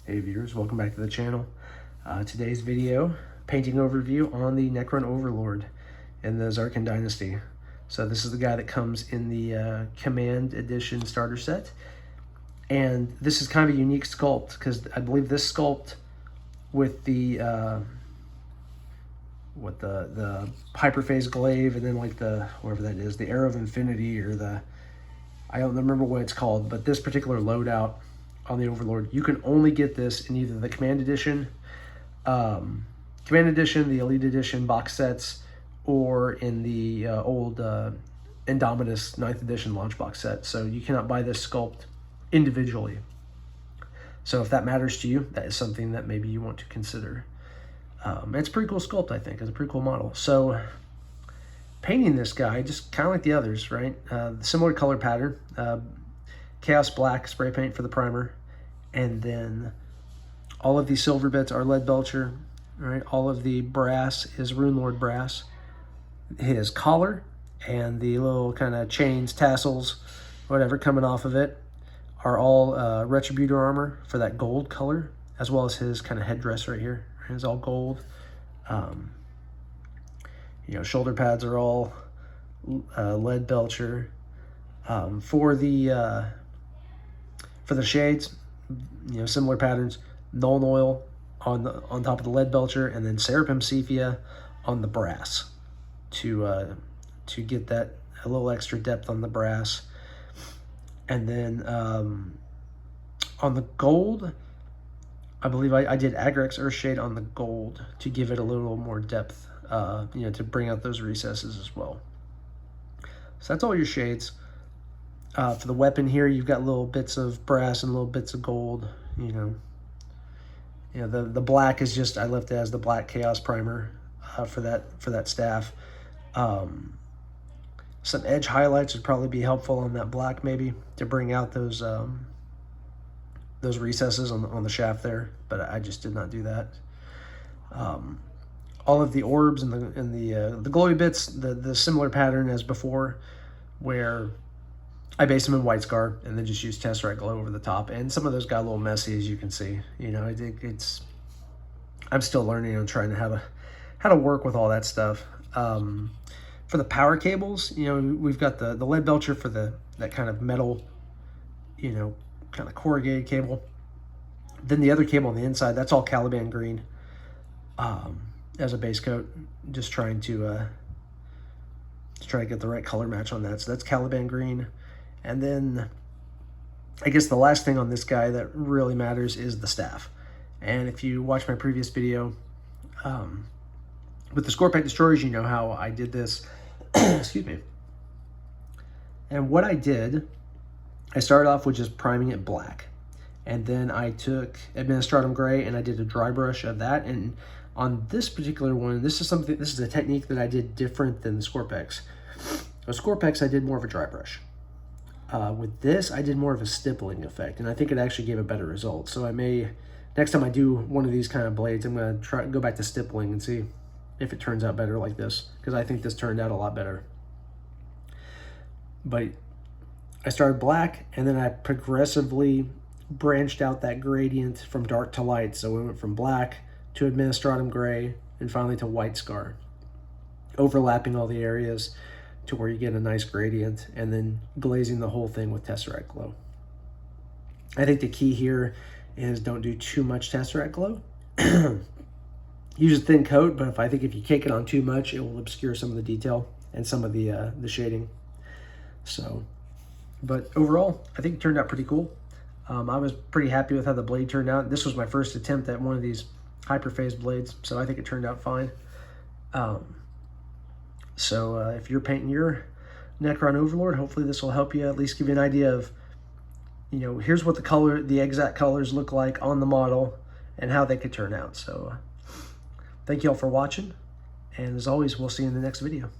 Hey viewers, welcome back to the channel. Today's video, painting overview on the Necron Overlord in the Szarekhan Dynasty. So this is the guy that comes in the Command Edition starter set. And this is kind of a unique sculpt because I believe this sculpt with the Hyperphase Glaive and then like the, whatever that is, the Arrow of Infinity or the, I don't remember what it's called, but this particular loadout on the Overlord, you can only get this in either the Command Edition, the Elite Edition box sets, or in the old Indomitus 9th Edition launch box set. So you cannot buy this sculpt individually. So if that matters to you, that is something that maybe you want to consider. It's a pretty cool sculpt, I think. It's a pretty cool model. So painting this guy, just kind of like the others, right? Similar color pattern. Chaos Black spray paint for the primer, and then all of these silver bits are Leadbelcher, right? All of the brass is Runelord Brass. His collar and the little kind of chains, tassels, whatever coming off of it are all Retributor Armor for that gold color, as well as his kind of headdress right here. It's all gold. You know, shoulder pads are all Leadbelcher. For the shades, you know, similar patterns. Nuln Oil on top of the Leadbelcher, and then Seraphim Sepia on the brass to get that a little extra depth on the brass. And then on the gold, I believe I did Agrax Earthshade on the gold to give it a little more depth, you know, to bring out those recesses as well. So that's all your shades. For the weapon here, you've got little bits of brass and little bits of gold. You know, the black is just, I left it as the black Chaos primer for that staff. Some edge highlights would probably be helpful on that black, maybe to bring out those recesses on the shaft there. But I just did not do that. All of the orbs and the glowy bits, the similar pattern as before, where I based them in White Scar and then just used Tesseract Glow over the top. And some of those got a little messy, as you can see. You know, I'm still learning and trying to how to work with all that stuff. For the power cables, you know, we've got the Leadbelcher for that kind of metal, you know, kind of corrugated cable. Then the other cable on the inside, that's all Caliban green as a base coat. Just trying to get the right color match on that. So that's Caliban green. And then I guess the last thing on this guy that really matters is the staff. And if you watch my previous video with the Scorpack Destroyers, you know how I did this. Excuse me. And what I did, I started off with just priming it black. And then I took Administratum Grey and I did a dry brush of that. And on this particular one, this is a technique that I did different than the Scorpacks. The Scorpacks, I did more of a dry brush. With this, I did more of a stippling effect, and I think it actually gave a better result. So I may, next time I do one of these kind of blades, I'm going to go back to stippling and see if it turns out better like this, because I think this turned out a lot better. But I started black, and then I progressively branched out that gradient from dark to light. So we went from black to Administratum Grey, and finally to White Scar, overlapping all the areas to where you get a nice gradient, and then glazing the whole thing with Tesseract Glow. I think the key here is don't do too much Tesseract Glow. Use a thin coat, but if you cake it on too much, it will obscure some of the detail and some of the shading. So, but overall, I think it turned out pretty cool. I was pretty happy with how the blade turned out. This was my first attempt at one of these Hyperphase blades, so I think it turned out fine. So if you're painting your Necron Overlord, hopefully this will help you at least give you an idea of, you know, here's what the exact colors look like on the model and how they could turn out. So thank you all for watching. And as always, we'll see you in the next video.